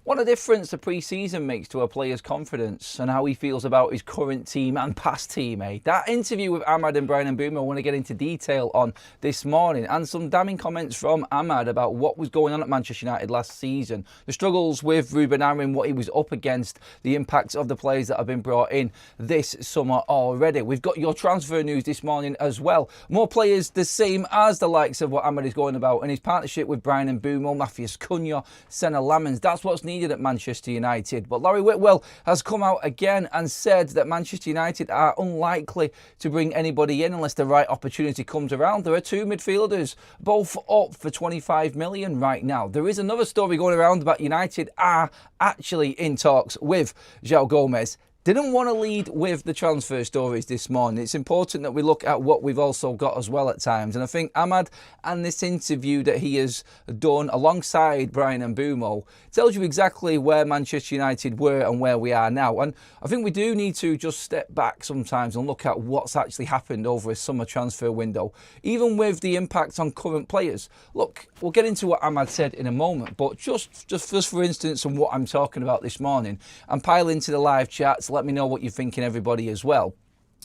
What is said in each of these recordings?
What a difference the pre-season makes to a player's confidence and how he feels about his current team and past team, eh? That interview with Ahmad and Brian Mbeumo I want to get into detail on this morning, and some damning comments from Ahmad about what was going on at Manchester United last season, the struggles with Ruben Amorim, what he was up against, the impacts of the players that have been brought in this summer already. We've got your transfer news this morning as well. More players the same as the likes of what Ahmad is going about and his partnership with Brian Mbeumo, Matthias Cunha, Senna Lamens. That's what's needed at Manchester United. But Larry Whitwell has come out again and said that Manchester United are unlikely to bring anybody in unless the right opportunity comes around. There are two midfielders, both up for 25 million right now. There is another story going around about United are actually in talks with João Gomez. Didn't want to lead with the transfer stories this morning. It's important that we look at what we've also got as well at times. And I think Ahmad and this interview that he has done alongside Brian Mbeumo tells you exactly where Manchester United were and where we are now. And I think we do need to just step back sometimes and look at what's actually happened over a summer transfer window, even with the impact on current players. Look, we'll get into what Ahmad said in a moment, but just for instance, on what I'm talking about this morning, and pile into the live chats. Let me know what you're thinking, everybody, as well.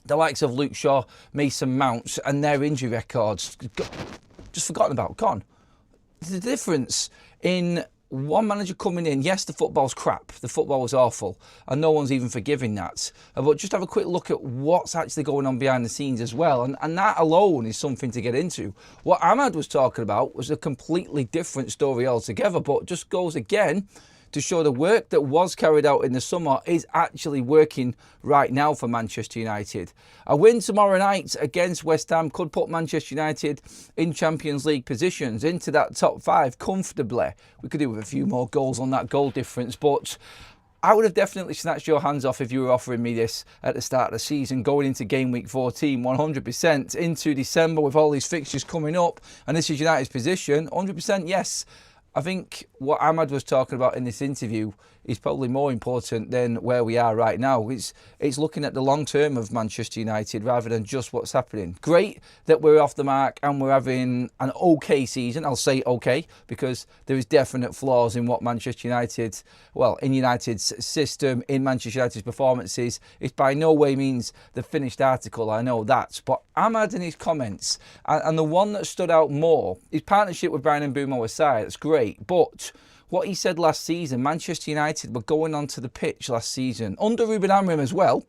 The likes of Luke Shaw, Mason Mounts, and their injury records, just forgotten about, gone. The difference in one manager coming in, yes, the football's crap, the football was awful, and no one's even forgiving that. But just have a quick look at what's actually going on behind the scenes as well, and that alone is something to get into. What Ahmad was talking about was a completely different story altogether, but just goes again to show the work that was carried out in the summer is actually working right now for Manchester United. A win tomorrow night against West Ham could put Manchester United in Champions League positions, into that top five comfortably. We could do with a few more goals on that goal difference, but I would have definitely snatched your hands off if you were offering me this at the start of the season, going into game week 14, 100% into December with all these fixtures coming up, and this is United's position, 100% yes. I think what Ahmad was talking about in this interview is probably more important than where we are right now. It's looking at the long term of Manchester United rather than just what's happening. Great that we're off the mark and we're having an okay season. I'll say okay because there is definite flaws in what Manchester United, well, in United's system, in Manchester United's performances. It's by no way means the finished article, I know that. But Ahmad and his comments, and the one that stood out more, his partnership with Brian Mbeumo aside, that's great. But what he said last season, Manchester United were going onto the pitch last season, under Ruben Amorim as well,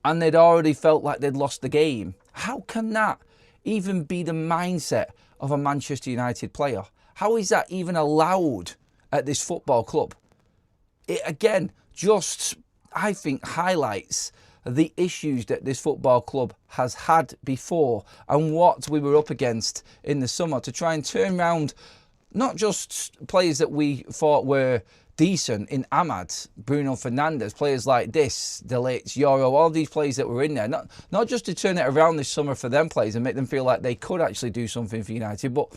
and they'd already felt like they'd lost the game. How can that even be the mindset of a Manchester United player? How is that even allowed at this football club? It again just, I think, highlights the issues that this football club has had before and what we were up against in the summer to try and turn around not just players that we thought were decent in Ahmad, Bruno Fernandes, players like this, De Ligt, Euro, all these players that were in there. Not just to turn it around this summer for them players and make them feel like they could actually do something for United, but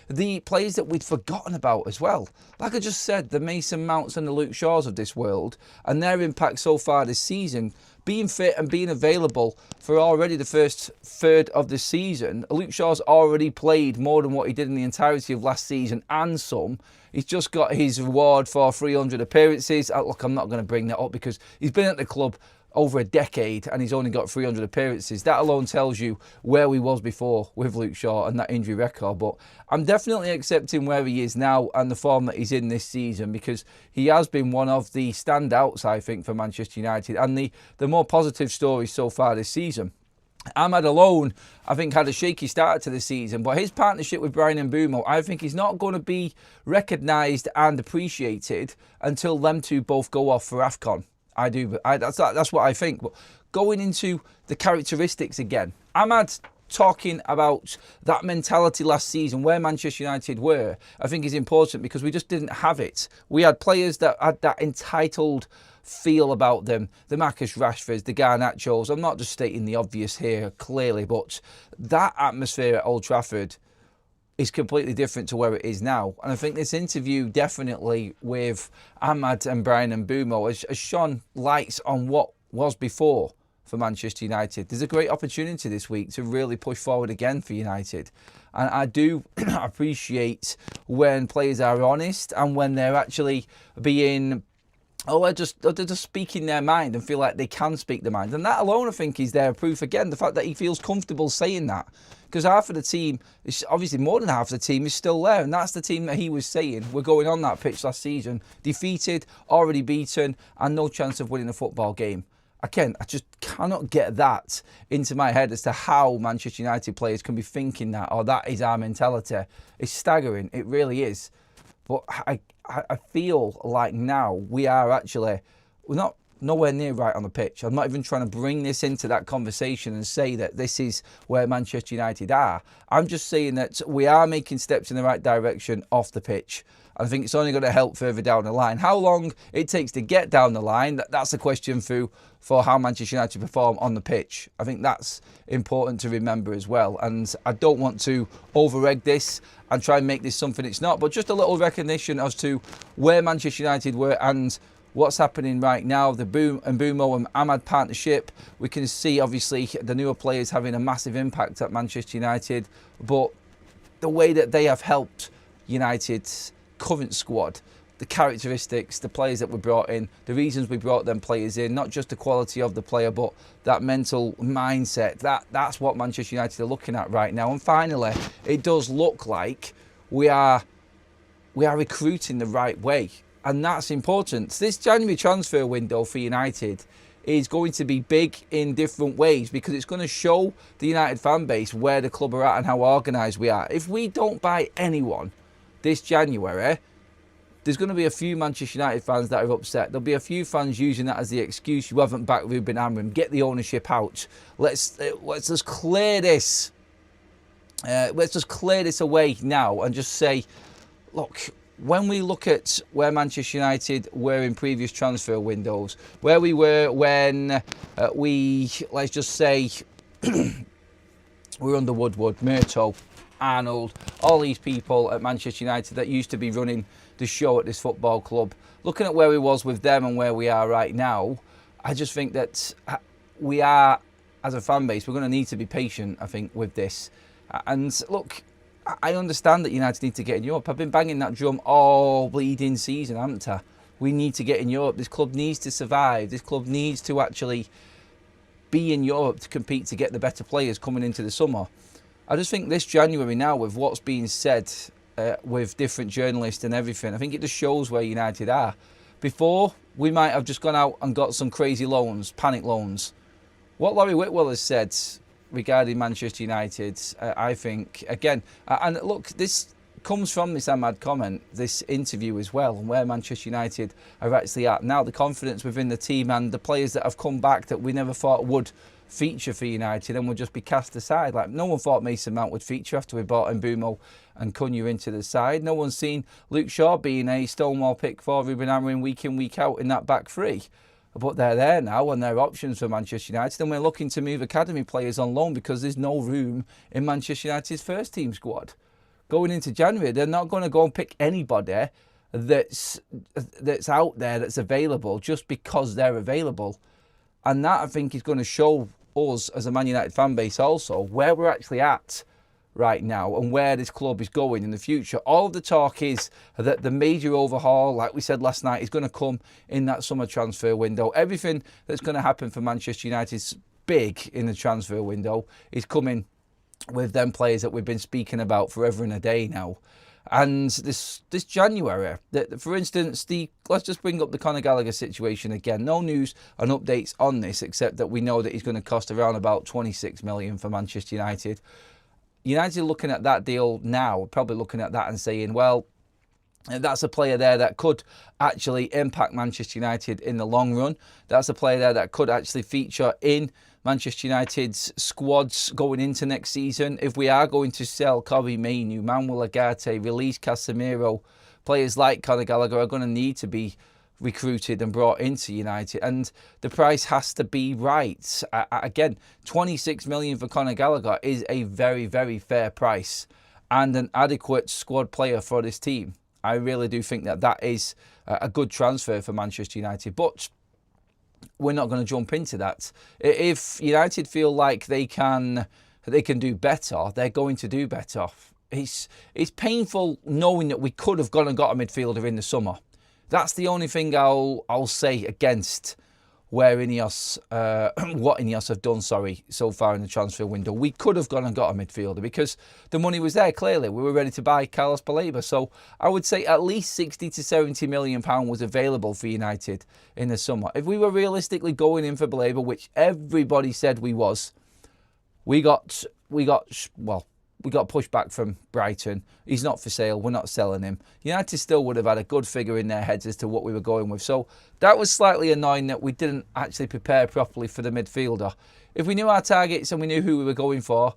the players that we'd forgotten about as well. Like I just said, the Mason Mounts and the Luke Shaws of this world and their impact so far this season, being fit and being available for already the first third of the season. Luke Shaw's already played more than what he did in the entirety of last season and some. He's just got his reward for 300 appearances. Look, I'm not going to bring that up because he's been at the club over a decade and he's only got 300 appearances. That alone tells you where he was before with Luke Shaw and that injury record. But I'm definitely accepting where he is now and the form that he's in this season, because he has been one of the standouts, I think, for Manchester United and the more positive stories so far this season. Ahmad alone, I think, had a shaky start to the season, but his partnership with Brian Mbeumo, I think, is not going to be recognised and appreciated until them two both go off for AFCON. I do. That's what I think. But going into the characteristics again, Ahmad talking about that mentality last season, where Manchester United were, I think is important because we just didn't have it. We had players that had that entitled feel about them, the Marcus Rashfords, the Garnachos. I'm not just stating the obvious here, clearly, but that atmosphere at Old Trafford is completely different to where it is now. And I think this interview definitely with Ahmad and Brian Mbeumo has shone lights on what was before for Manchester United. There's a great opportunity this week to really push forward again for United. And I do appreciate when players are honest and when they're actually being... they're just speaking their mind and feel like they can speak their mind. And that alone, I think, is their proof again. The fact that he feels comfortable saying that. Because half of the team, obviously more than half of the team, is still there. And that's the team that he was saying we're going on that pitch last season. Defeated, already beaten, and no chance of winning a football game. Again, I just cannot get that into my head as to how Manchester United players can be thinking that, or that is our mentality. It's staggering. It really is. But I feel like now we are actually, we're not nowhere near right on the pitch. I'm not even trying to bring this into that conversation and say that this is where Manchester United are. I'm just saying that we are making steps in the right direction off the pitch. I think it's only going to help further down the line. How long it takes to get down the line, that's a question for how Manchester United perform on the pitch. I think that's important to remember as well. And I don't want to over-egg this and try and make this something it's not, but just a little recognition as to where Manchester United were and what's happening right now. The Mbeumo and Ahmad partnership, we can see obviously the newer players having a massive impact at Manchester United, but the way that they have helped United's current squad, the characteristics, the players that we brought in, the reasons we brought them players in, not just the quality of the player, but that mental mindset, that's what Manchester United are looking at right now. And finally, it does look like we are recruiting the right way. And that's important. This January transfer window for United is going to be big in different ways because it's going to show the United fan base where the club are at and how organised we are. If we don't buy anyone this January, there's going to be a few Manchester United fans that are upset. There'll be a few fans using that as the excuse. You haven't backed Ruben Amorim. Get the ownership out. Let's just clear this. Let's just clear this away now and just say, look, when we look at where Manchester United were in previous transfer windows, where we were when let's just say, we were under Woodward, Murto, Arnold, all these people at Manchester United that used to be running the show at this football club. Looking at where we was with them and where we are right now, I just think that we are, as a fan base, we're going to need to be patient, I think, with this. And look, I understand that United need to get in Europe. I've been banging that drum all bleeding season, haven't I? We need to get in Europe. This club needs to survive. This club needs to actually be in Europe to compete to get the better players coming into the summer. I just think this January now, with what's being said with different journalists and everything, I think it just shows where United are. Before, we might have just gone out and got some crazy loans, panic loans. What Larry Whitwell has said regarding Manchester United, I think, again, and look, this comes from this Ahmad comment, this interview as well, and where Manchester United are actually at now, the confidence within the team and the players that have come back that we never thought would feature for United and would just be cast aside. Like, no one thought Mason Mount would feature after we brought Mbeumo and Cunha into the side. No one's seen Luke Shaw being a stonewall pick for Ruben Amorim week in, week out in that back three. But they're there now and they're options for Manchester United, and we're looking to move academy players on loan because there's no room in Manchester United's first team squad. Going into January, they're not going to go and pick anybody that's out there that's available just because they're available. And that, I think, is going to show us as a Man United fan base also where we're actually at right now and where this club is going in the future. All of the talk is that the major overhaul, like we said last night, is going to come in that summer transfer window. Everything that's going to happen for Manchester United's big in the transfer window is coming with them players that we've been speaking about forever and a day now. And this January, for instance, let's just bring up the Conor Gallagher situation again. No news and updates on this, except that we know that he's going to cost around about 26 million for Manchester United. United looking at that deal now, probably looking at that and saying, well, that's a player there that could actually impact Manchester United in the long run. That's a player there that could actually feature in Manchester United's squads going into next season. If we are going to sell Kobbie Mainoo, Manuel Ugarte, release Casemiro, players like Conor Gallagher are going to need to be recruited and brought into United, and the price has to be right. Again, 26 million for Conor Gallagher is a very, very fair price and an adequate squad player for this team. I really do think that is a good transfer for Manchester United. But we're not going to jump into that. If United feel like they can do better, they're going to do better. It's painful knowing that we could have gone and got a midfielder in the summer. That's the only thing I'll say against where Ineos, what Ineos have done, so far in the transfer window. We could have gone and got a midfielder because the money was there, clearly. We were ready to buy Carlos Baleba. So I would say at least 60 to 70 million pounds was available for United in the summer. If we were realistically going in for Baleba, which everybody said we was, we got pushed back from Brighton. He's not for sale. We're not selling him. United still would have had a good figure in their heads as to what we were going with. So that was slightly annoying that we didn't actually prepare properly for the midfielder. If we knew our targets and we knew who we were going for,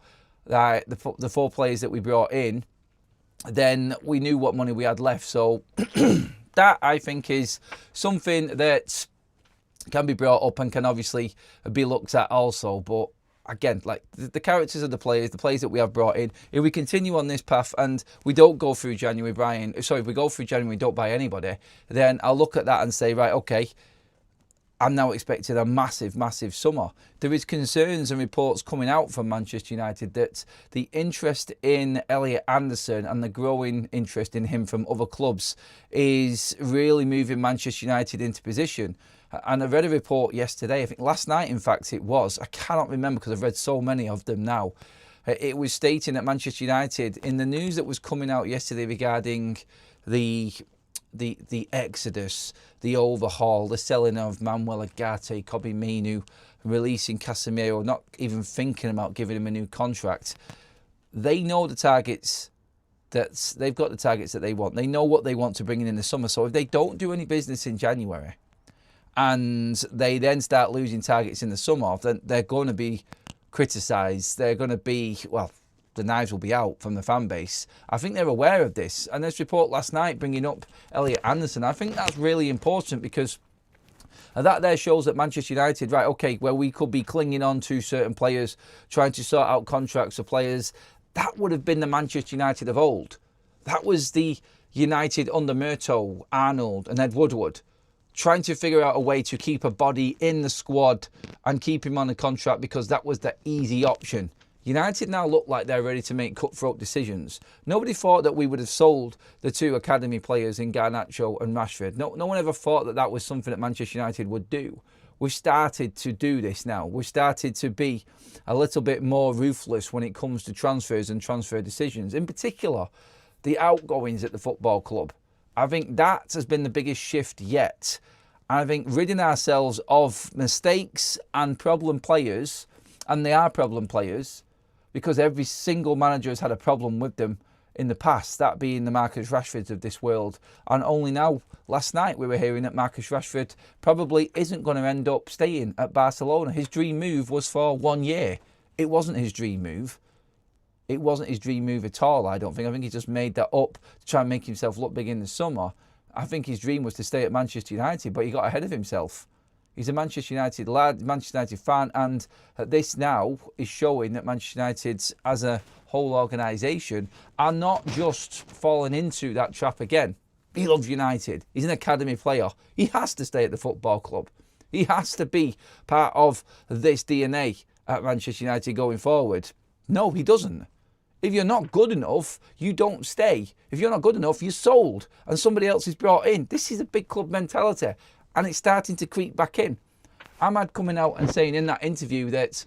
the 4 players that we brought in, then we knew what money we had left. So that, I think, is something that can be brought up and can obviously be looked at also. But again, like the characters of the players that we have brought in, if we continue on this path and we don't go through January, if we go through January and don't buy anybody, then I'll look at that and say, right, okay, I'm now expecting a massive, massive summer. There is concerns and reports coming out from Manchester United that the interest in Elliot Anderson and the growing interest in him from other clubs is really moving Manchester United into position. And I read a report yesterday, I think last night in fact it was, I cannot remember because I've read so many of them now. It was stating that Manchester United, in the news that was coming out yesterday regarding the exodus, the overhaul, the selling of Manuel Ugarte, Kobbie Mainoo, releasing Casemiro, not even thinking about giving him a new contract. They know the targets they've got the targets that they want. They know what they want to bring in the summer. So if they don't do any business in January and they then start losing targets in the summer, then they're going to be criticised. They're going to be, well, the knives will be out from the fan base. I think they're aware of this. And this report last night bringing up Elliot Anderson, I think that's really important because that there shows that Manchester United, right, okay, where we could be clinging on to certain players, trying to sort out contracts for players, that would have been the Manchester United of old. That was the United under Murto, Arnold and Ed Woodward, trying to figure out a way to keep a body in the squad and keep him on a contract because that was the easy option. United now look like they're ready to make cutthroat decisions. Nobody thought that we would have sold the 2 academy players in Garnacho and Rashford. No one ever thought that that was something that Manchester United would do. We've started to do this now. We've started to be a little bit more ruthless when it comes to transfers and transfer decisions. In particular, the outgoings at the football club. I think that has been the biggest shift yet. And I think ridding ourselves of mistakes and problem players, and they are problem players, because every single manager has had a problem with them in the past, that being the Marcus Rashfords of this world. And only now, last night, we were hearing that Marcus Rashford probably isn't going to end up staying at Barcelona. His dream move was for 1 year. It wasn't his dream move. It wasn't his dream move at all, I don't think. I think he just made that up to try and make himself look big in the summer. I think his dream was to stay at Manchester United, but he got ahead of himself. He's a Manchester United lad, Manchester United fan, and this now is showing that Manchester United as a whole organisation are not just falling into that trap again. He loves United. He's an academy player. He has to stay at the football club. He has to be part of this DNA at Manchester United going forward. No, he doesn't. If you're not good enough, you don't stay. If you're not good enough, you're sold and somebody else is brought in. This is a big club mentality and it's starting to creep back in. Ahmad coming out and saying in that interview that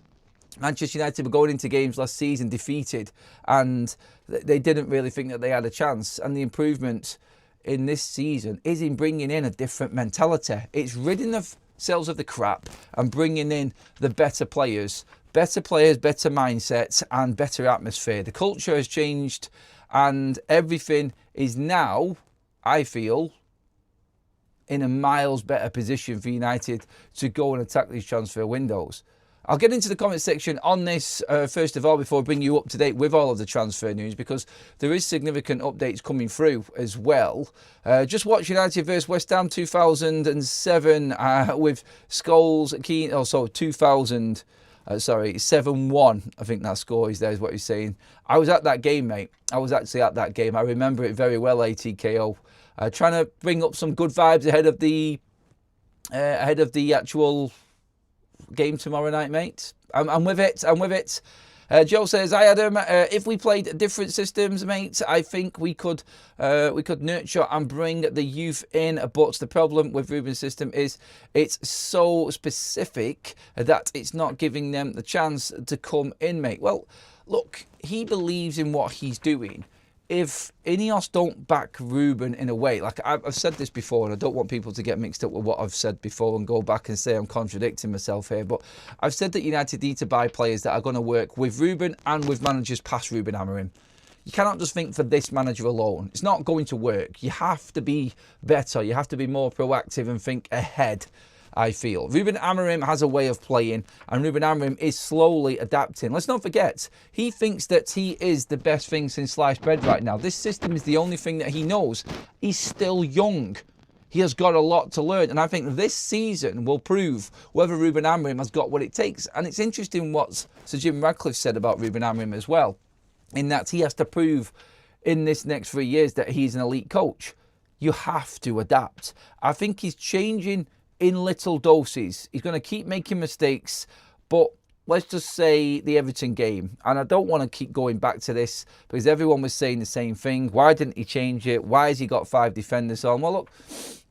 Manchester United were going into games last season defeated and they didn't really think that they had a chance, and the improvement in this season is in bringing in a different mentality. It's ridding themselves of the crap and bringing in the better players, better mindsets and better atmosphere. The culture has changed and everything is now, I feel, in a miles better position for United to go and attack these transfer windows. I'll get into the comment section on this first of all before I bring you up to date with all of the transfer news, because there is significant updates coming through as well. Just watch United versus West Ham 2007 with Scholes, Keane, 2000. 7-1, I think that score is there, is what he's saying. I was at that game, mate. I was actually at that game. I remember it very well, ATKO. Trying to bring up some good vibes ahead of the ahead of the actual game tomorrow night, mate. I'm with it. I'm with it. Joe says, "Hi Adam. If we played different systems, mate, I think we could nurture and bring the youth in. But the problem with Ruben's system is it's so specific that it's not giving them the chance to come in, mate." Well, look, he believes in what he's doing. If Ineos don't back Ruben in a way, like I've said this before, and I don't want people to get mixed up with what I've said before and go back and say I'm contradicting myself here, but I've said that United need to buy players that are going to work with Ruben and with managers past Ruben Amorim. You cannot just think for this manager alone. It's not going to work. You have to be better. You have to be more proactive and think ahead, I feel. Ruben Amorim has a way of playing, and Ruben Amorim is slowly adapting. Let's not forget, he thinks that he is the best thing since sliced bread right now. This system is the only thing that he knows. He's still young. He has got a lot to learn, and I think this season will prove whether Ruben Amorim has got what it takes. And it's interesting what Sir Jim Radcliffe said about Ruben Amorim as well, in that he has to prove in this next 3 years that he's an elite coach. You have to adapt. I think he's changing in little doses. He's going to keep making mistakes, but let's just say the Everton game, and I don't want to keep going back to this because everyone was saying the same thing. Why didn't he change it? Why has he got 5 defenders on? Well, look,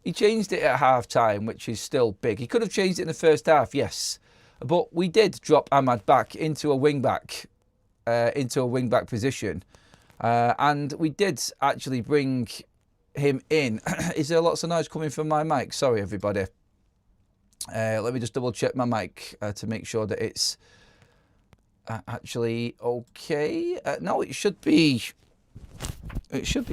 he changed it at half-time, which is still big. He could have changed it in the first half, yes, but we did drop Ahmad back into a wing-back position, and we did actually bring him in. Is there lots of noise coming from my mic? Sorry, everybody. Let me just double check my mic to make sure that it's actually okay. No, it should be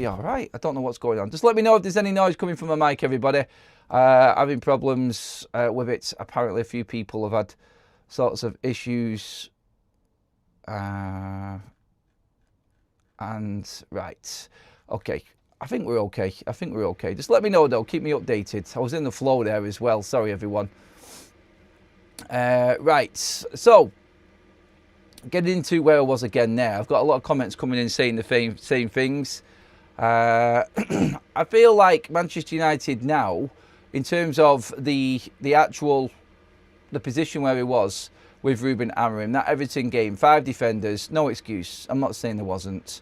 all right. I don't know what's going on. Just let me know if there's any noise coming from my mic, everybody. Having problems with it. Apparently a few people have had sorts of issues. And right. Okay. I think we're okay. Just let me know, though. Keep me updated. I was in the flow there as well. Sorry, everyone. Right. So, getting into where I was again now. I've got a lot of comments coming in saying the same things. I feel like Manchester United now, in terms of the position where he was with Ruben Amorim, that Everton game, 5 defenders, no excuse. I'm not saying there wasn't.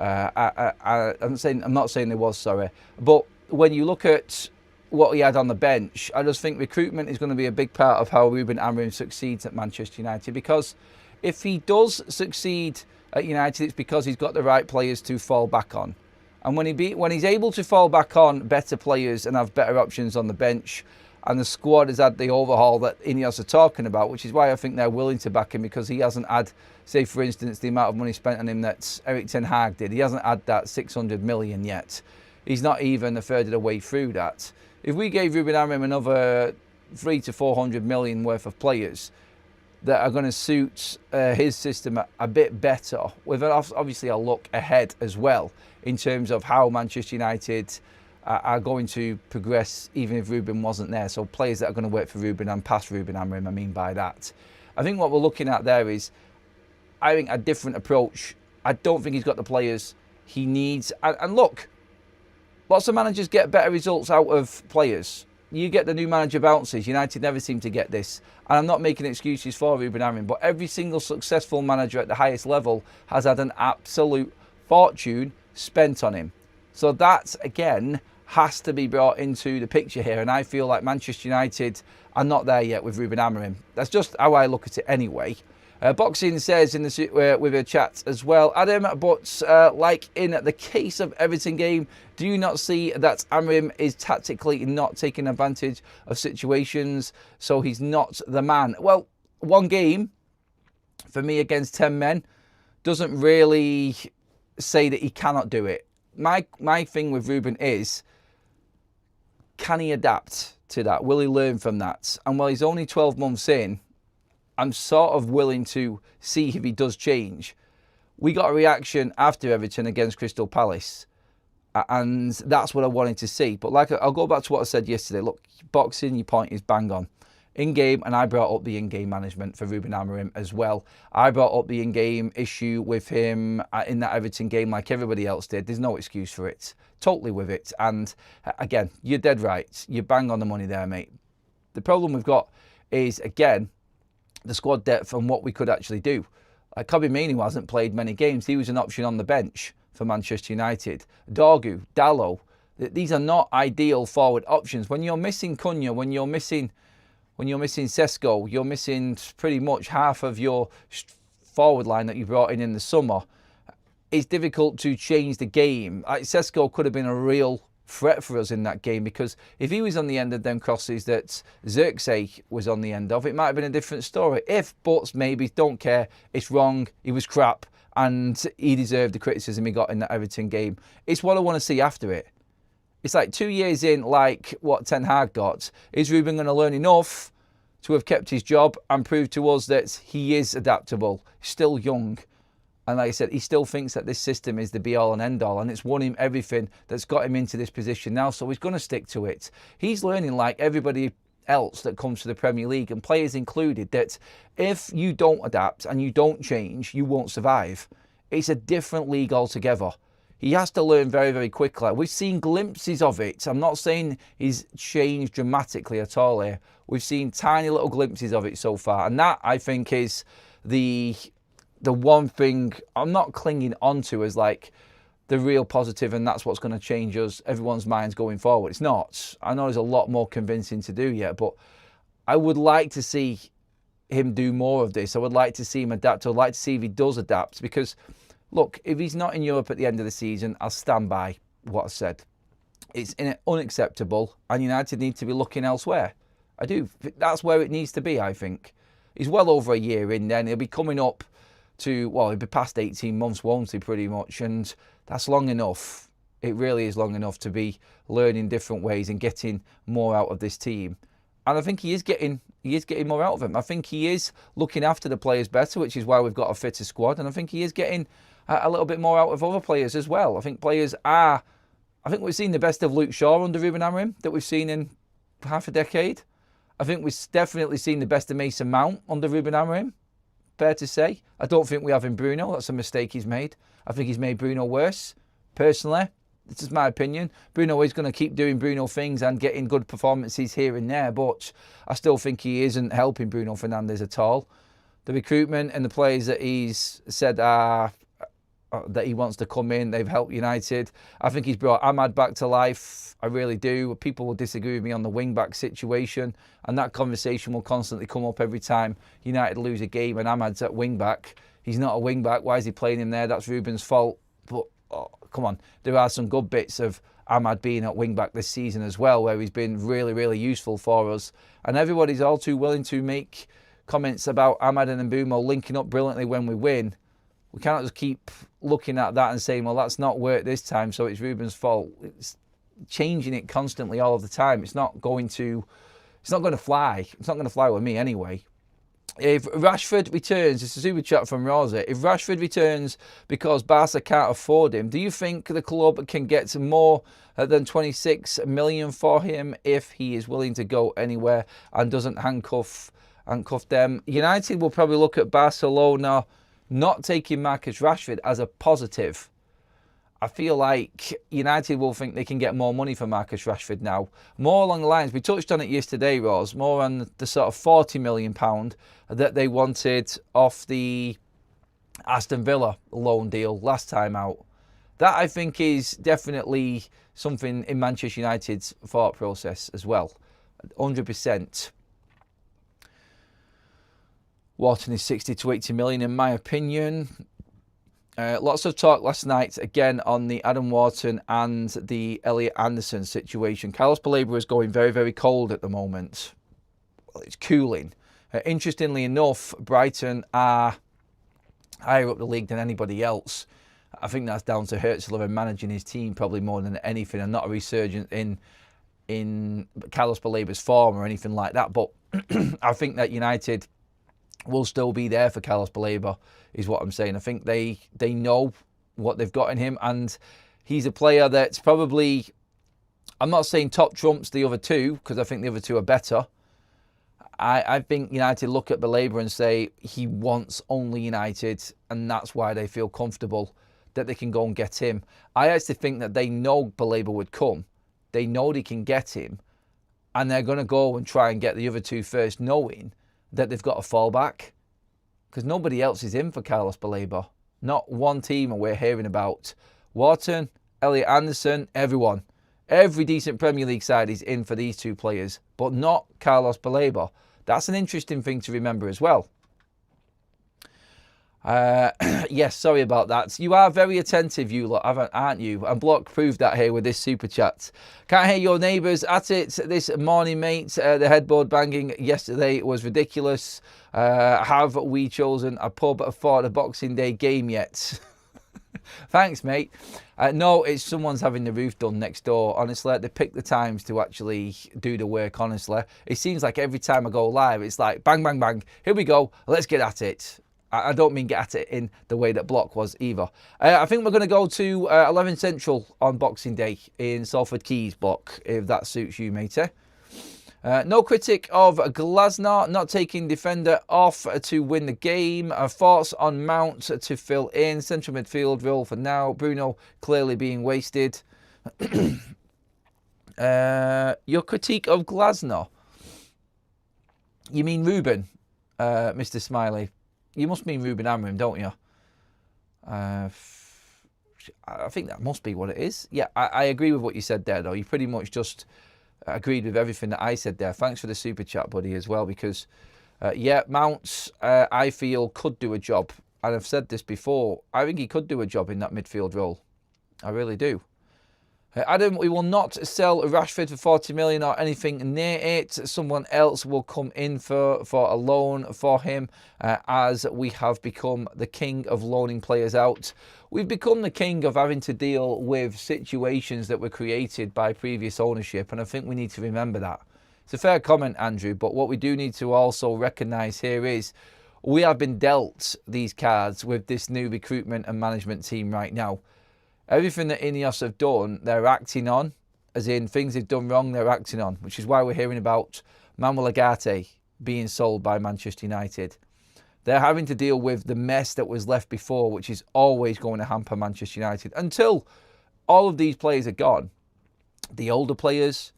I'm not saying there was, sorry. But when you look at what he had on the bench, I just think recruitment is going to be a big part of how Ruben Amorim succeeds at Manchester United. Because if he does succeed at United, it's because he's got the right players to fall back on. And when he's able to fall back on better players and have better options on the bench, and the squad has had the overhaul that Ineos are talking about, which is why I think they're willing to back him, because he hasn't had, say for instance, the amount of money spent on him that Erik ten Hag did. He hasn't had that 600 million yet. He's not even a third of the way through that. If we gave Ruben Amorim another 300 to 400 million worth of players that are going to suit his system a bit better, with obviously a look ahead as well in terms of how Manchester United are going to progress even if Ruben wasn't there. So players that are going to work for Ruben and past Ruben Amorim, I mean by that. I think what we're looking at there is, I think, a different approach. I don't think he's got the players he needs. And look, lots of managers get better results out of players. You get the new manager bounces. United never seem to get this. And I'm not making excuses for Ruben Amorim, but every single successful manager at the highest level has had an absolute fortune spent on him. So that, again, has to be brought into the picture here. And I feel like Manchester United are not there yet with Ruben Amorim. That's just how I look at it anyway. Boxing says in the with a chat as well, Adam, but like in the case of Everton game, do you not see that Amorim is tactically not taking advantage of situations, so he's not the man? Well, one game for me against 10 men doesn't really say that he cannot do it. My thing with Ruben is, can he adapt to that? Will he learn from that? And while he's only 12 months in, I'm sort of willing to see if he does change. We got a reaction after Everton against Crystal Palace, and that's what I wanted to see. But like, I'll go back to what I said yesterday. Look, boxing, your point is bang on. In-game, and I brought up the in-game management for Ruben Amorim as well. I brought up the in-game issue with him in that Everton game like everybody else did. There's no excuse for it. Totally with it. And again, you're dead right. You bang on the money there, mate. The problem we've got is, again, the squad depth and what we could actually do. Like Kobbie Mainoo hasn't played many games. He was an option on the bench for Manchester United. Dorgu, Diallo, these are not ideal forward options. When you're missing Cunha, when you're missing Sesko, you're missing pretty much half of your forward line that you brought in the summer. It's difficult to change the game. Like Sesko could have been a real threat for us in that game, because if he was on the end of them crosses that Xerxes was on the end of, it might have been a different story. If, buts, maybe, don't care. It's wrong. He was crap and he deserved the criticism he got in that Everton game. It's what I want to see after it. It's like 2 years in, like what Ten Hag got. Is Ruben going to learn enough to have kept his job and prove to us that he is adaptable? He's still young. And like I said, he still thinks that this system is the be-all and end-all, and it's won him everything that's got him into this position now, so he's going to stick to it. He's learning, like everybody else that comes to the Premier League, and players included, that if you don't adapt and you don't change, you won't survive. It's a different league altogether. He has to learn very, very quickly. We've seen glimpses of it. I'm not saying he's changed dramatically at all here. We've seen tiny little glimpses of it so far, and that, I think, is the one thing I'm not clinging onto as like the real positive, and that's what's going to change us, everyone's minds going forward. It's not. I know there's a lot more convincing to do yet, but I would like to see him do more of this. I would like to see him adapt. I'd like to see if he does adapt, because look, if he's not in Europe at the end of the season, I'll stand by what I said. It's unacceptable, and United need to be looking elsewhere. I do. That's where it needs to be, I think. He's well over a year in then. He'll be coming up to, well, it'll be past 18 months, won't he, pretty much? And that's long enough. It really is long enough to be learning different ways and getting more out of this team. And I think he is getting more out of them. I think he is looking after the players better, which is why we've got a fitter squad. And I think he is getting a little bit more out of other players as well. I think we've seen the best of Luke Shaw under Ruben Amorim that we've seen in half a decade. I think we've definitely seen the best of Mason Mount under Ruben Amorim. Fair to say. I don't think we have in Bruno. That's a mistake he's made. I think he's made Bruno worse. Personally, this is my opinion. Bruno is going to keep doing Bruno things and getting good performances here and there, but I still think he isn't helping Bruno Fernandes at all. The recruitment and the players that he's said that he wants to come in, they've helped United. I think he's brought Ahmad back to life. I really do. People will disagree with me on the wing-back situation, and that conversation will constantly come up every time United lose a game and Ahmad's at wing-back. He's not a wing-back. Why is he playing him there? That's Ruben's fault. But, come on, there are some good bits of Ahmad being at wing-back this season as well, where he's been really, really useful for us. And everybody's all too willing to make comments about Ahmad and Mbeumo linking up brilliantly when we win. We cannot just keep looking at that and saying, well, that's not worked this time, so it's Ruben's fault. It's changing it constantly all of the time. It's not going to fly. It's not going to fly with me anyway. If Rashford returns, it's a super chat from Rosa. If Rashford returns because Barca can't afford him, do you think the club can get more than 26 million for him if he is willing to go anywhere and doesn't handcuff them? United will probably look at Barcelona not taking Marcus Rashford as a positive. I feel like United will think they can get more money for Marcus Rashford now. More along the lines, we touched on it yesterday, Ross, more on the sort of £40 million that they wanted off the Aston Villa loan deal last time out. That, I think, is definitely something in Manchester United's thought process as well. 100%. Wharton is 60 to 80 million in my opinion. Lots of talk last night again on the Adam Wharton and the Elliot Anderson situation. Carlos Baleba is going very, very cold at the moment. Well, it's cooling. Interestingly enough, Brighton are higher up the league than anybody else. I think that's down to Hertzler and managing his team probably more than anything, and not a resurgence in Carlos Baleba's form or anything like that. But I think that United will still be there for Carlos Baleba, is what I'm saying. I think they know what they've got in him, and he's a player that's probably, I'm not saying top trumps the other two, because I think the other two are better. I think United look at Baleba and say he wants only United, and that's why they feel comfortable that they can go and get him. I actually think that they know Baleba would come. They know they can get him, and they're going to go and try and get the other two first, knowing that they've got a fallback. Because nobody else is in for Carlos Baleba. Not one team we're hearing about. Wharton, Elliot Anderson, everyone. Every decent Premier League side is in for these two players, but not Carlos Baleba. That's an interesting thing to remember as well. Yes, sorry about that. You are very attentive, you lot, aren't you? And Block proved that here with this super chat. Can't hear your neighbours at it this morning, mate. The headboard banging yesterday was ridiculous. Have we chosen a pub for the Boxing Day game yet? Thanks, mate. No, it's someone's having the roof done next door. Honestly, they pick the times to actually do the work, honestly. It seems like every time I go live, it's like, bang, bang, bang. Here we go. Let's get at it. I don't mean get at it in the way that Block was either. I think we're going to go to 11 Central on Boxing Day in Salford Quays, Block, if that suits you, matey. No critic of Glasner not taking defender off to win the game. Thoughts on Mount to fill in. Central midfield role for now. Bruno clearly being wasted. Your critique of Glasner? You mean Ruben, Mr. Smiley? You must mean Ruben Amorim, don't you? I think that must be what it is. Yeah, I agree with what you said there, though. You pretty much just agreed with everything that I said there. Thanks for the super chat, buddy, as well, because, yeah, Mount, I feel, could do a job. And I've said this before. I think he could do a job in that midfield role. I really do. Adam, we will not sell Rashford for 40 million or anything near it. Someone else will come in for a loan for him, as we have become the king of loaning players out. We've become the king of having to deal with situations that were created by previous ownership, and I think we need to remember that. It's a fair comment, Andrew, but what we do need to also recognise here is we have been dealt these cards with this new recruitment and management team right now. Everything that Ineos have done, they're acting on, as in things they've done wrong, they're acting on, which is why we're hearing about Manuel Ugarte being sold by Manchester United. They're having to deal with the mess that was left before, which is always going to hamper Manchester United. Until all of these players are gone, the older players,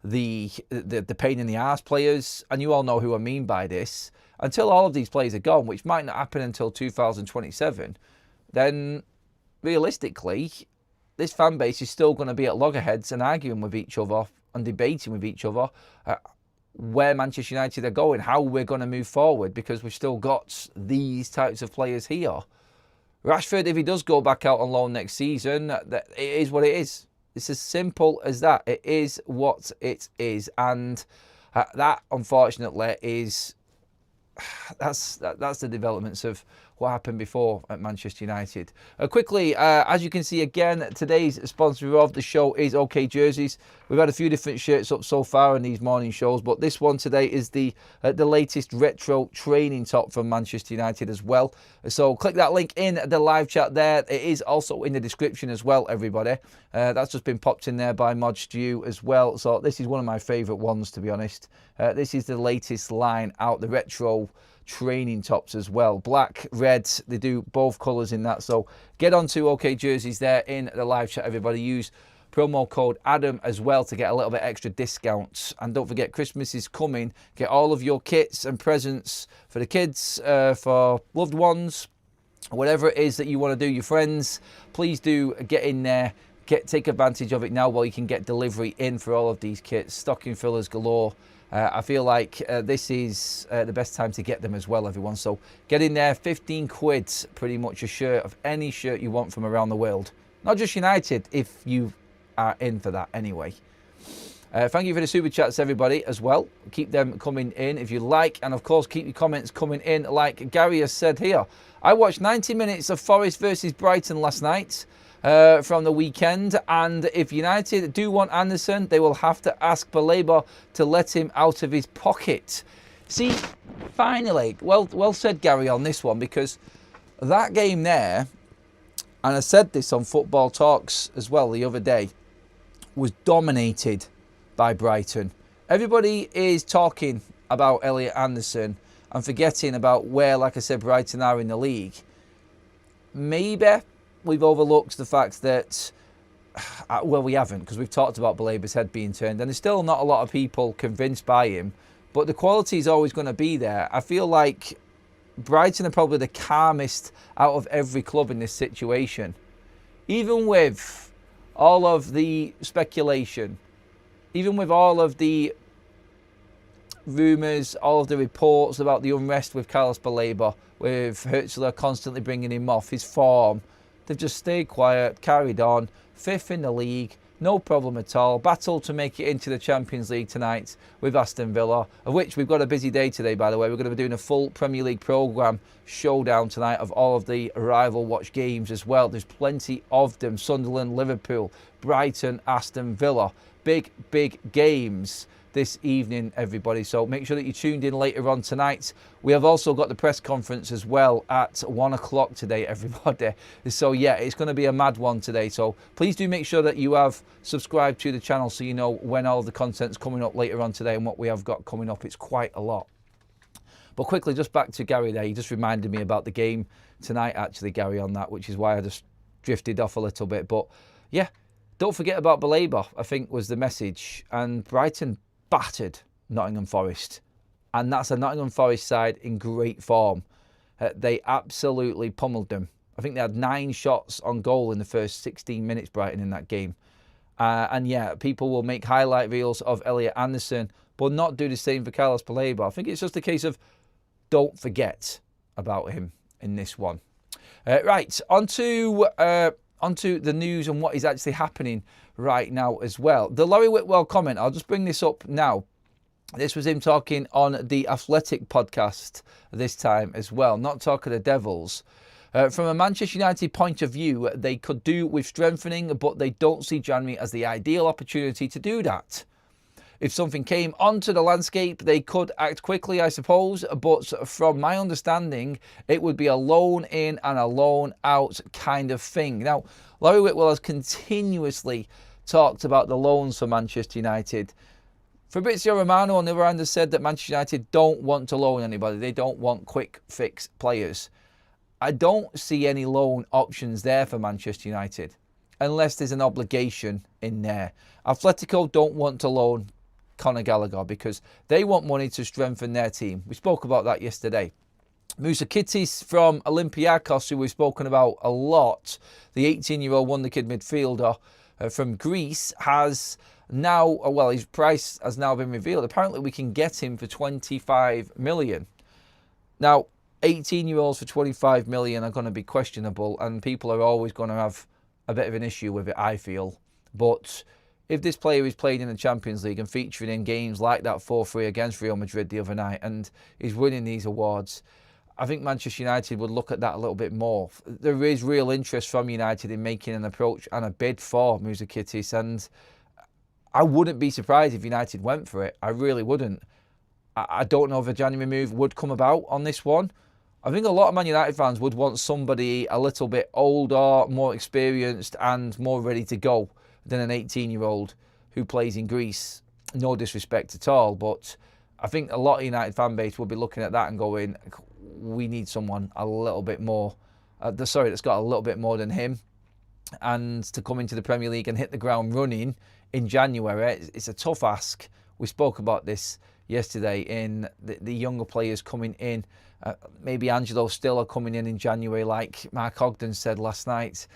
the pain in the arse players, and you all know who I mean by this, until all of these players are gone, which might not happen until 2027, then realistically, this fan base is still going to be at loggerheads and arguing with each other and debating with each other where Manchester United are going, how we're going to move forward, because we've still got these types of players here. Rashford, if he does go back out on loan next season, it is what it is. It's as simple as that. It is what it is. And that, unfortunately, is... That's the developments of what happened before at Manchester United. Quickly, as you can see again, today's sponsor of the show is OK Jerseys. We've had a few different shirts up so far in these morning shows, but this one today is the latest retro training top from Manchester United as well. So click that link in the live chat there. It is also in the description as well, everybody. That's just been popped in there by Mod Stew as well. So this is one of my favourite ones, to be honest. This is the latest line out, the retro training tops as well. Black, red, they do both colours in that. So get onto OK Jerseys there in the live chat, everybody. Use promo code Adam as well to get a little bit extra discounts. And don't forget, Christmas is coming. Get all of your kits and presents for the kids, for loved ones, whatever it is that you want to do, your friends. Please do get in there. Take advantage of it now while you can get delivery in for all of these kits. Stocking fillers galore. I feel like this is the best time to get them as well, everyone. So get in there, 15 quid, pretty much a shirt of any shirt you want from around the world. Not just United, if you are in for that anyway. Thank you for the super chats, everybody, as well. Keep them coming in if you like. And, of course, keep your comments coming in. Like Gary has said here, I watched 90 minutes of Forest versus Brighton last night. From the weekend, and if United do want Anderson, they will have to ask Baleba to let him out of his pocket. See, finally, well said, Gary, on this one, because that game there, and I said this on Football Talks as well the other day, was dominated by Brighton. Everybody is talking about Elliot Anderson and forgetting about where, like I said, Brighton are in the league. Maybe we've overlooked the fact that well, we haven't, because we've talked about Balaba's head being turned, and there's still not a lot of people convinced by him. But the quality is always going to be there. I feel like Brighton are probably the calmest out of every club in this situation. Even with all of the speculation, even with all of the rumours, all of the reports about the unrest with Carlos Baleba, with Hertzler constantly bringing him off, his form, they've just stayed quiet, carried on, 5th in the league, no problem at all. Battle to make it into the Champions League tonight with Aston Villa, of which we've got a busy day today, by the way. We're going to be doing a full Premier League programme showdown tonight of all of the rival watch games as well. There's plenty of them. Sunderland, Liverpool, Brighton, Aston Villa. Big, big games this evening, everybody. So make sure that you're tuned in later on tonight. We have also got the press conference as well at 1 o'clock today, everybody. So yeah, it's going to be a mad one today. So please do make sure that you have subscribed to the channel so you know when all the content's coming up later on today and what we have got coming up. It's quite a lot. But quickly, just back to Gary there. He just reminded me about the game tonight, actually, Gary, on that, which is why I just drifted off a little bit. But yeah, don't forget about Baleba, I think was the message. And Brighton battered Nottingham Forest, and that's a Nottingham Forest side in great form. They absolutely pummeled them. I think they had 9 shots on goal in the first 16 minutes, Brighton, in that game. And yeah, people will make highlight reels of Elliot Anderson, but not do the same for Carlos Baleba. I think it's just a case of don't forget about him in this one. Right, onto the news and what is actually happening right now as well. The Laurie Whitwell comment, I'll just bring this up now. This was him talking on the Athletic podcast this time as well, not Talk of the Devils. From a Manchester United point of view, they could do with strengthening, but they don't see January as the ideal opportunity to do that. If something came onto the landscape, they could act quickly, I suppose, but from my understanding, it would be a loan in and a loan out kind of thing. Now, Laurie Whitwell has continuously talked about the loans for Manchester United. Fabrizio Romano, on the other hand, has said that Manchester United don't want to loan anybody. They don't want quick fix players. I don't see any loan options there for Manchester United, unless there's an obligation in there. Atletico don't want to loan Conor Gallagher because they want money to strengthen their team. We spoke about that yesterday. Mousakidis from Olympiacos, who we've spoken about a lot, the 18-year-old wonderkid midfielder from Greece, has now, well, his price has now been revealed. Apparently we can get him for 25 million. Now, 18-year-olds for 25 million are going to be questionable, and people are always going to have a bit of an issue with it, I feel. But if this player is playing in the Champions League and featuring in games like that 4-3 against Real Madrid the other night and is winning these awards, I think Manchester United would look at that a little bit more. There is real interest from United in making an approach and a bid for Mousakidis, and I wouldn't be surprised if United went for it. I really wouldn't. I don't know if a January move would come about on this one. I think a lot of Man United fans would want somebody a little bit older, more experienced and more ready to go than an 18-year-old who plays in Greece. No disrespect at all, but I think a lot of United fan base will be looking at that and going, we need someone a little bit more, that's got a little bit more than him. And to come into the Premier League and hit the ground running in January, it's a tough ask. We spoke about this yesterday in the younger players coming in. Maybe Angelo Stiller coming in January, like Mark Ogden said last night.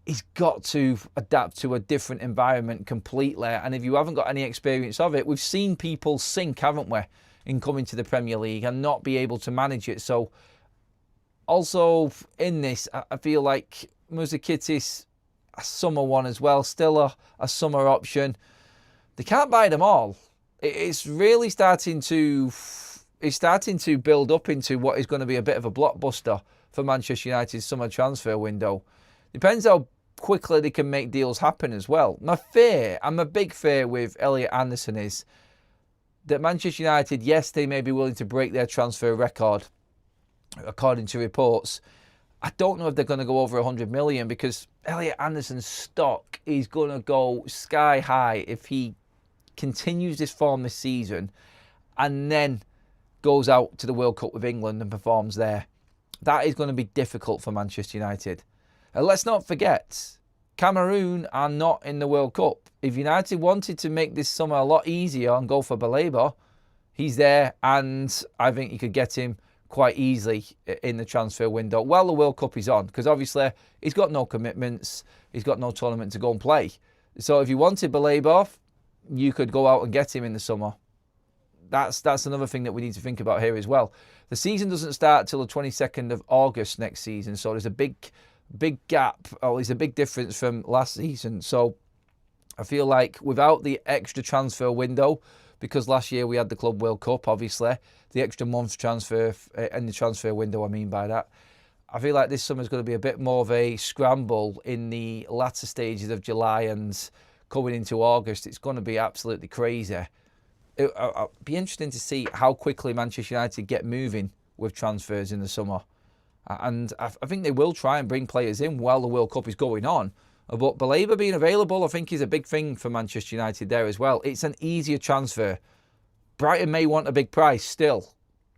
He's got to adapt to a different environment completely. And if you haven't got any experience of it, we've seen people sink, haven't we, in coming to the Premier League and not be able to manage it. So also in this, I feel like Mousakidis, a summer one as well, Stiller, a summer option. They can't buy them all. It's really starting to build up into what is going to be a bit of a blockbuster for Manchester United's summer transfer window. Depends how quickly they can make deals happen as well. My big fear with Elliot Anderson is that Manchester United, yes, they may be willing to break their transfer record, according to reports. I don't know if they're going to go over 100 million because Elliot Anderson's stock is going to go sky high if he continues this form this season and then goes out to the World Cup with England and performs there. That is going to be difficult for Manchester United. And let's not forget, Cameroon are not in the World Cup. If United wanted to make this summer a lot easier and go for Baleba, he's there, and I think you could get him quite easily in the transfer window while the World Cup is on, because obviously he's got no commitments, he's got no tournament to go and play. So if you wanted Baleba, you could go out and get him in the summer. That's another thing that we need to think about here as well. The season doesn't start till the 22nd of August next season, so there's a big gap, or there's a big difference from last season. So I feel like without the extra transfer window, because last year we had the Club World Cup, obviously, the extra month transfer in the transfer window, I mean by that, I feel like this summer is going to be a bit more of a scramble in the latter stages of July and coming into August. It's going to be absolutely crazy. It'll be interesting to see how quickly Manchester United get moving with transfers in the summer. And I think they will try and bring players in while the World Cup is going on. But Baleba being available, I think, is a big thing for Manchester United there as well. It's an easier transfer. Brighton may want a big price still.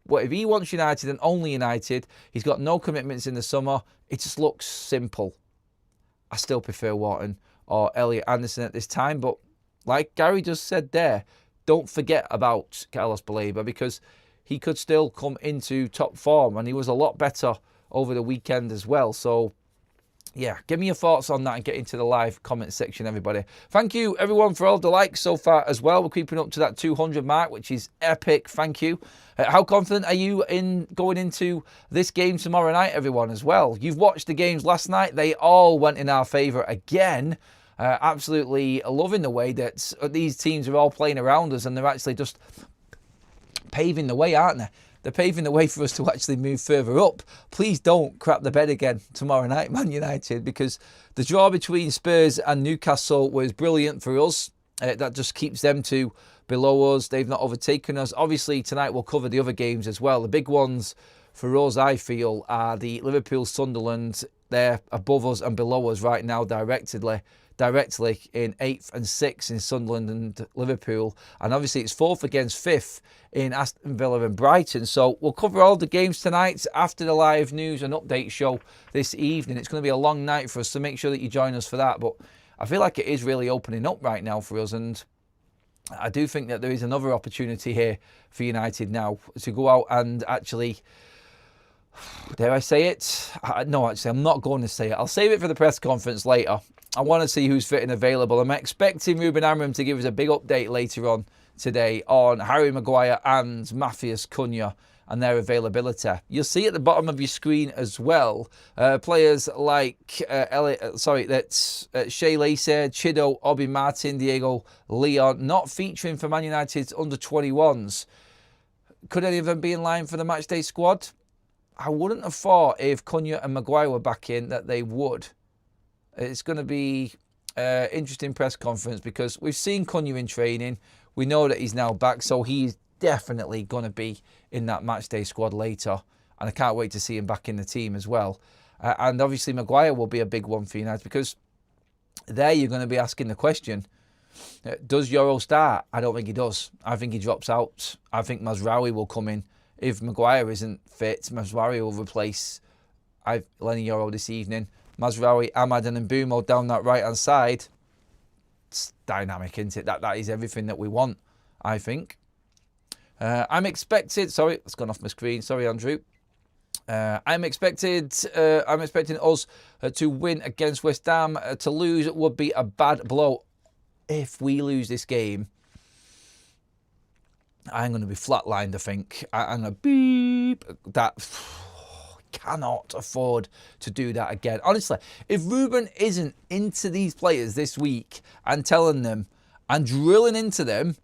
But if he wants United and only United, he's got no commitments in the summer, it just looks simple. I still prefer Wharton or Elliot Anderson at this time. But like Gary just said there, don't forget about Carlos Baleba, because he could still come into top form, and he was a lot better over the weekend as well. So yeah, give me your thoughts on that and get into the live comment section, everybody. Thank you, everyone, for all the likes so far as well. We're creeping up to that 200 mark, which is epic. Thank you. How confident are you in going into this game tomorrow night, everyone, as well? You've watched the games last night. They all went in our favour again. Absolutely loving the way that these teams are all playing around us, and they're actually just paving the way, aren't they? They're paving the way for us to actually move further up. Please don't crap the bed again tomorrow night, Man United, because the draw between Spurs and Newcastle was brilliant for us. That just keeps them two below us. They've not overtaken us. Obviously, tonight we'll cover the other games as well. The big ones for us, I feel, are the Liverpool-Sunderland. They're above us and below us right now directly in 8th and 6th in Sunderland and Liverpool. And obviously it's 4th against 5th in Aston Villa and Brighton. So we'll cover all the games tonight after the live news and update show this evening. It's going to be a long night for us, so make sure that you join us for that. But I feel like it is really opening up right now for us, and I do think that there is another opportunity here for United now to go out and actually... Dare I say it? No, actually, I'm not going to say it. I'll save it for the press conference later. I want to see who's fit and available. I'm expecting Ruben Amorim to give us a big update later on today on Harry Maguire and Matthias Cunha and their availability. You'll see at the bottom of your screen as well, players like Shea Lacey, Chido, Obi Martin, Diego Leon, not featuring for Man United's under-21s. Could any of them be in line for the matchday squad? I wouldn't have thought if Cunha and Maguire were back in that they would. It's going to be an interesting press conference, because we've seen Cunha in training. We know that he's now back, so he's definitely going to be in that matchday squad later. And I can't wait to see him back in the team as well. And obviously Maguire will be a big one for United, because there you're going to be asking the question, does Euro start? I don't think he does. I think he drops out. I think Mazraoui will come in. If Maguire isn't fit, Mazraoui will replace Lenny Yoro this evening. Mazraoui, Ahmad and Mbeumo down that right-hand side. It's dynamic, isn't it? That is everything that we want, I think. I'm expected... Sorry, it's gone off my screen. Sorry, Andrew. I'm expecting us to win against West Ham. To lose would be a bad blow. If we lose this game, I'm going to be flatlined, I think. I'm going to beep. That cannot afford to do that again. Honestly, if Ruben isn't into these players this week and telling them and drilling into them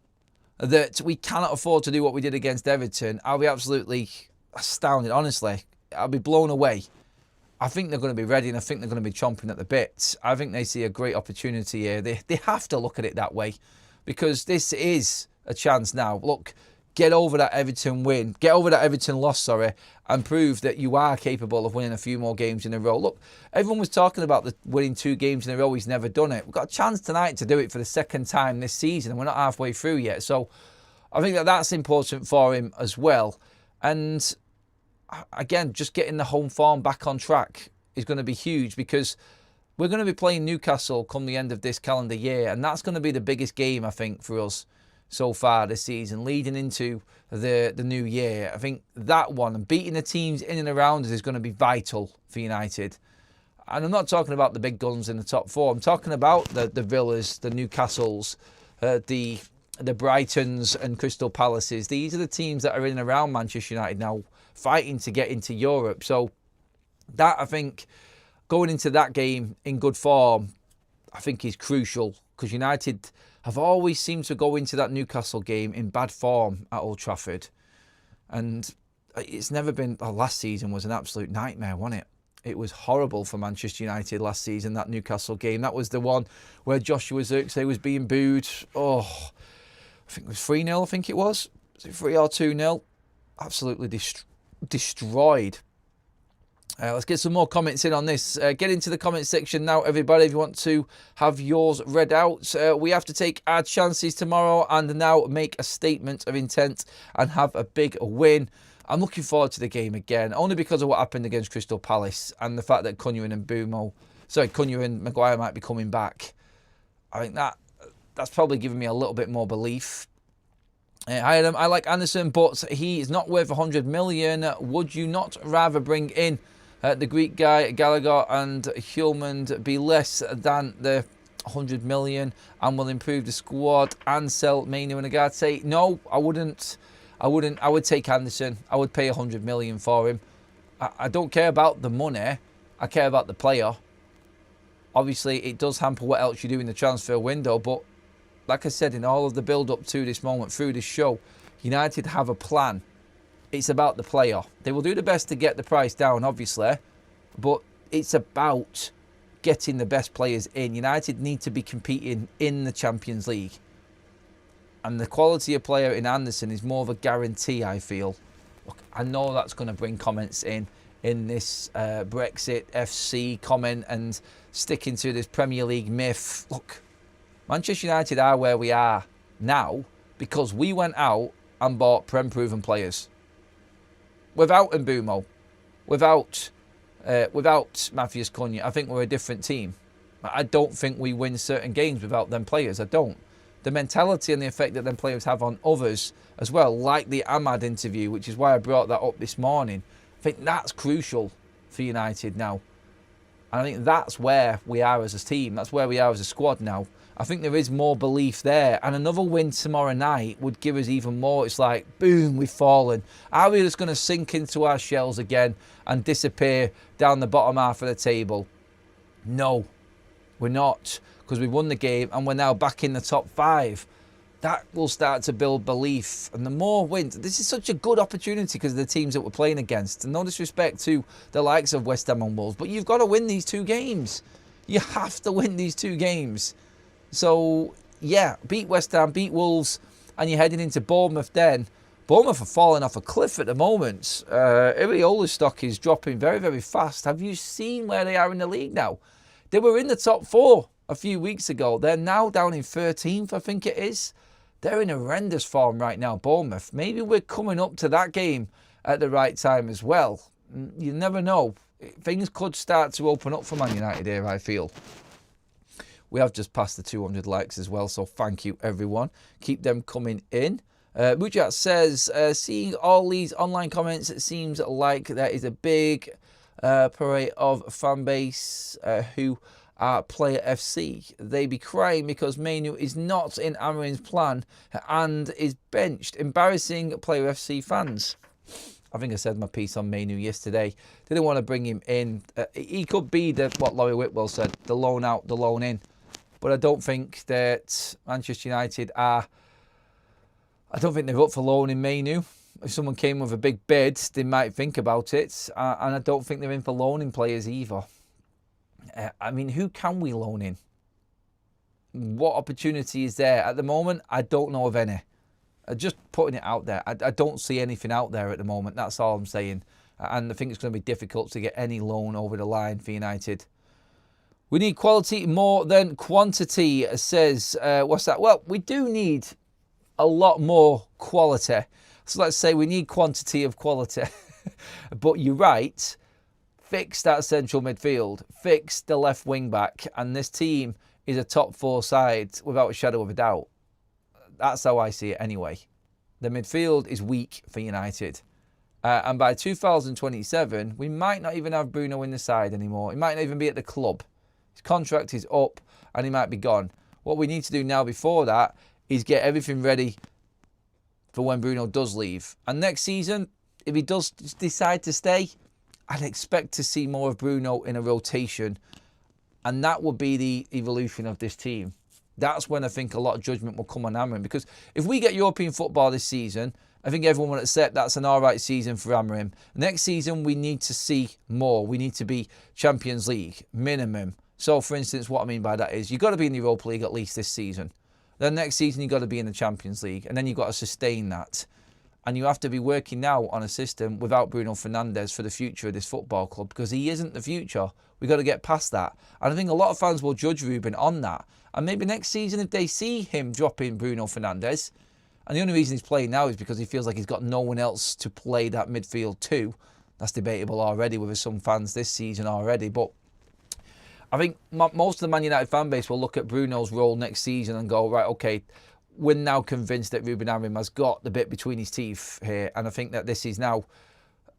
that we cannot afford to do what we did against Everton, I'll be absolutely astounded. Honestly, I'll be blown away. I think they're going to be ready, and I think they're going to be chomping at the bit. I think they see a great opportunity here. They have to look at it that way, because this is a chance now. Look, get over that Everton win. Get over that Everton loss, and prove that you are capable of winning a few more games in a row. Look, everyone was talking about the winning 2 games in a row. He's never done it. We've got a chance tonight to do it for the second time this season, and we're not halfway through yet. So I think that that's important for him as well. And again, just getting the home form back on track is going to be huge, because We're going to be playing Newcastle come the end of this calendar year, and that's going to be the biggest game, I think, for us so far this season, leading into the new year. I think that one, and beating the teams in and around us, is going to be vital for United. And I'm not talking about the big guns in the top four. I'm talking about the Villas, the Newcastles, the Brightons and Crystal Palaces. These are the teams that are in and around Manchester United now, fighting to get into Europe. So that, I think, going into that game in good form, I think is crucial, because United have always seemed to go into that Newcastle game in bad form at Old Trafford. And it's never been... last season was an absolute nightmare, wasn't it? It was horrible for Manchester United last season, that Newcastle game. That was the one where Joshua Zirkzee was being booed. Oh, I think it was 3-0, I think it was. Was it 3 or 2-0? Absolutely destroyed. Let's get some more comments in on this. Get into the comment section now, everybody, if you want to have yours read out. We have to take our chances tomorrow and now make a statement of intent and have a big win. I'm looking forward to the game again, only because of what happened against Crystal Palace and the fact that Cunha and Maguire might be coming back. I think that's probably given me a little bit more belief. I like Anderson, but he is not worth 100 million. Would you not rather bring in the Greek guy, Gallagher, and Hjulmand be less than the 100 million and will improve the squad and sell Mainu and Agate? No, I wouldn't. I would take Anderson. I would pay 100 million for him. I don't care about the money. I care about the player. Obviously, it does hamper what else you do in the transfer window. But like I said, in all of the build-up to this moment, through this show, United have a plan. It's about the player. They will do the best to get the price down, obviously. But it's about getting the best players in. United need to be competing in the Champions League. And the quality of player in Anderson is more of a guarantee, I feel. Look, I know that's going to bring comments in this Brexit FC comment and sticking to this Premier League myth. Look, Manchester United are where we are now because we went out and bought Prem-proven players. Without Mbeumo, without Matheus Cunha, I think we're a different team. I don't think we win certain games without them players. I don't. The mentality and the effect that them players have on others as well, like the Ahmad interview, which is why I brought that up this morning. I think that's crucial for United now. And I think that's where we are as a team. That's where we are as a squad now. I think there is more belief there. And another win tomorrow night would give us even more. It's like, boom, we've fallen. Are we just going to sink into our shells again and disappear down the bottom half of the table? No, we're not. Because we won the game and we're now back in the top 5. That will start to build belief. And the more wins, this is such a good opportunity because of the teams that we're playing against. And no disrespect to the likes of West Ham and Wolves, but you've got to win these 2 games. You have to win these 2 games. So, yeah, beat West Ham, beat Wolves, and you're heading into Bournemouth then. Bournemouth are falling off a cliff at the moment. Iriola's stock is dropping very, very fast. Have you seen where they are in the league now? They were in the top 4 a few weeks ago. They're now down in 13th, I think it is. They're in horrendous form right now, Bournemouth. Maybe we're coming up to that game at the right time as well. You never know. Things could start to open up for Man United here, I feel. We have just passed the 200 likes as well, so thank you, everyone. Keep them coming in. Mujat says, seeing all these online comments, it seems like there is a big parade of fan base who are Player FC. They be crying because Mainu is not in Amorim's plan and is benched. Embarrassing Player FC fans. I think I said my piece on Mainu yesterday. Didn't want to bring him in. He could be what Laurie Whitwell said, the loan out, the loan in. But I don't think that Manchester United are... I don't think they're up for loaning Mainu. If someone came with a big bid, they might think about it. And I don't think they're in for loaning players either. I mean, who can we loan in? What opportunity is there? At the moment, I don't know of any. Just putting it out there. I don't see anything out there at the moment. That's all I'm saying. And I think it's going to be difficult to get any loan over the line for United. We need quality more than quantity, says, what's that? Well, we do need a lot more quality. So let's say we need quantity of quality. But you're right. fix that central midfield, fix the left wing back, and this team is a top 4 side without a shadow of a doubt. That's how I see it anyway. The midfield is weak for United. And by 2027, we might not even have Bruno in the side anymore. He might not even be at the club. His contract is up and he might be gone. What we need to do now before that is get everything ready for when Bruno does leave. And next season, if he does decide to stay, I'd expect to see more of Bruno in a rotation. And that would be the evolution of this team. That's when I think a lot of judgment will come on Amorim. Because if we get European football this season, I think everyone will accept that's an all right season for Amorim. Next season, we need to see more. We need to be Champions League, minimum. So, for instance, what I mean by that is you've got to be in the Europa League at least this season. Then next season, you've got to be in the Champions League. And then you've got to sustain that. And you have to be working now on a system without Bruno Fernandes for the future of this football club, because he isn't the future. We've got to get past that. And I think a lot of fans will judge Ruben on that. And maybe next season, if they see him dropping Bruno Fernandes, and the only reason he's playing now is because he feels like he's got no one else to play that midfield to. That's debatable already with some fans this season already. But I think most of the Man United fan base will look at Bruno's role next season and go, right, okay, we're now convinced that Ruben Amorim has got the bit between his teeth here. And I think that this is now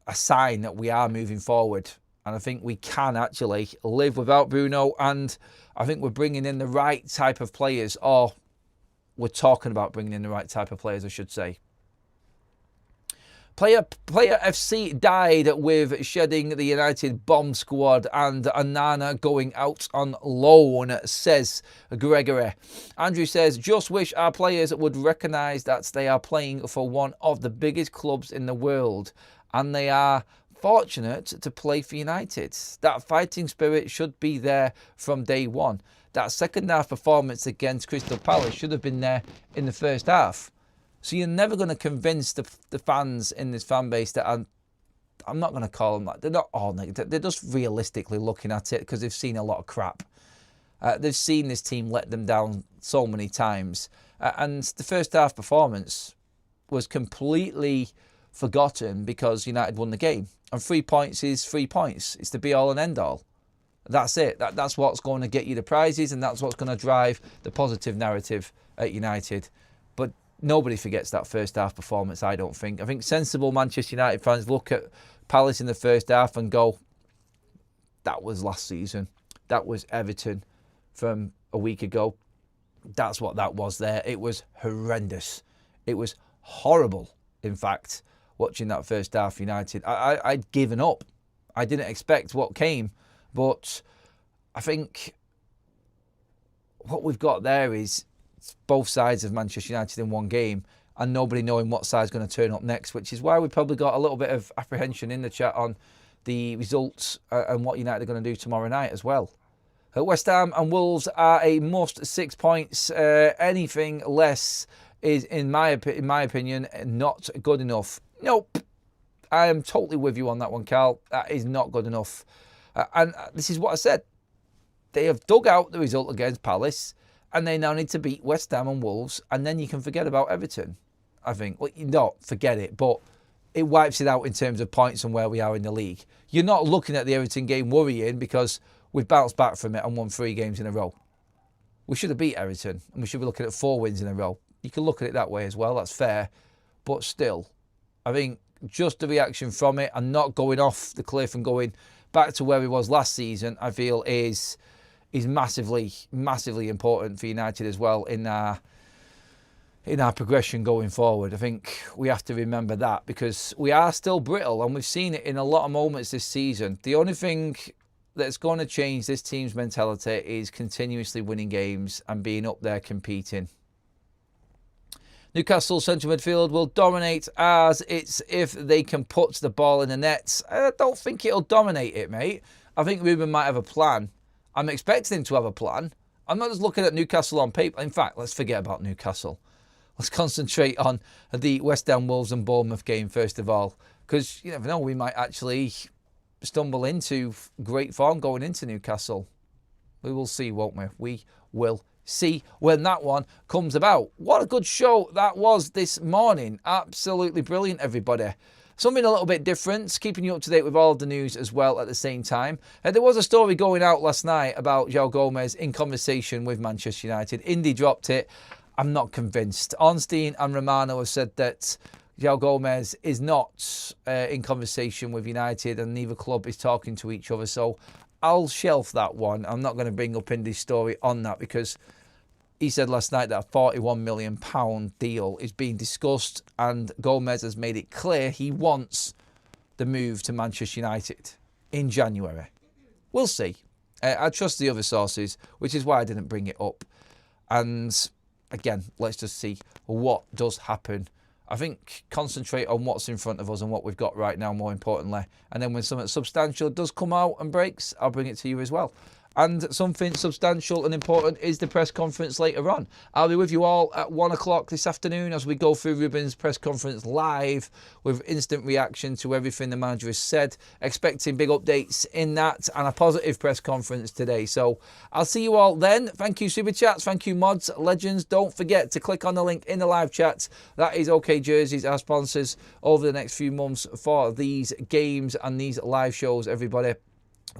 a sign that we are moving forward. And I think we can actually live without Bruno. And I think we're bringing in the right type of players, or we're talking about bringing in the right type of players, I should say. Player FC died with shedding the United bomb squad and Onana going out on loan, says Gregory. Andrew says, just wish our players would recognise that they are playing for one of the biggest clubs in the world and they are fortunate to play for United. That fighting spirit should be there from day one. That second half performance against Crystal Palace should have been there in the first half. So you're never going to convince the fans in this fan base that I'm not going to call them that. They're not all negative. They're just realistically looking at it because they've seen a lot of crap. They've seen this team let them down so many times. And the first half performance was completely forgotten because United won the game. And 3 points is 3 points. It's the be all and end all. That's it. That's what's going to get you the prizes, and that's what's going to drive the positive narrative at United. But nobody forgets that first half performance, I don't think. I think sensible Manchester United fans look at Palace in the first half and go, that was last season. That was Everton from a week ago. That's what that was there. It was horrendous. It was horrible, in fact, watching that first half United. I'd given up. I didn't expect what came. But I think what we've got there is both sides of Manchester United in one game and nobody knowing what side's going to turn up next, which is why we probably got a little bit of apprehension in the chat on the results and what United are going to do tomorrow night as well. West Ham and Wolves are a must, 6 points. Anything less is, in my opinion, not good enough. Nope. I am totally with you on that one, Carl. That is not good enough. And this is what I said. They have dug out the result against Palace and they now need to beat West Ham and Wolves, and then you can forget about Everton, I think. Well, you don't forget it, but it wipes it out in terms of points and where we are in the league. You're not looking at the Everton game worrying because we've bounced back from it and won 3 games in a row. We should have beat Everton and we should be looking at 4 wins in a row. You can look at it that way as well, that's fair. But still, I think just the reaction from it and not going off the cliff and going back to where he was last season, I feel is massively, massively important for United as well in our progression going forward. I think we have to remember that because we are still brittle and we've seen it in a lot of moments this season. The only thing that's going to change this team's mentality is continuously winning games and being up there competing. Newcastle central midfield will dominate as it's if they can put the ball in the nets. I don't think it'll dominate it, mate. I think Ruben might have a plan. I'm expecting him to have a plan. I'm not just looking at Newcastle on paper. In fact, let's forget about Newcastle. Let's concentrate on the West Ham, Wolves and Bournemouth game first of all. Because you never know, we might actually stumble into great form going into Newcastle. We will see, won't we? We will see when that one comes about. What a good show that was this morning. Absolutely brilliant, everybody. Something a little bit different, keeping you up to date with all of the news as well at the same time. There was a story going out last night about João Gomez in conversation with Manchester United. Indy dropped it. I'm not convinced. Ornstein and Romano have said that João Gomez is not in conversation with United and neither club is talking to each other. So I'll shelf that one. I'm not going to bring up Indy's story on that because he said last night that a £41 million deal is being discussed and Gomez has made it clear he wants the move to Manchester United in January. We'll see. I trust the other sources, which is why I didn't bring it up. And again, let's just see what does happen. I think concentrate on what's in front of us and what we've got right now, more importantly. And then when something substantial does come out and breaks, I'll bring it to you as well. And something substantial and important is the press conference later on. I'll be with you all at 1 o'clock this afternoon as we go through Ruben's press conference live with instant reaction to everything the manager has said. Expecting big updates in that and a positive press conference today. So I'll see you all then. Thank you, Super Chats. Thank you, mods, legends. Don't forget to click on the link in the live chat. That is OK Jerseys, our sponsors over the next few months for these games and these live shows, everybody.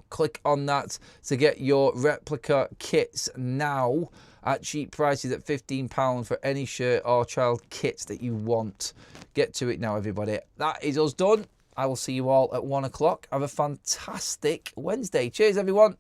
Click on that to get your replica kits now at cheap prices at £15 for any shirt or child kits that you want. Get to it now, everybody. That is us done. I will see you all at 1 o'clock. Have a fantastic Wednesday. Cheers, everyone.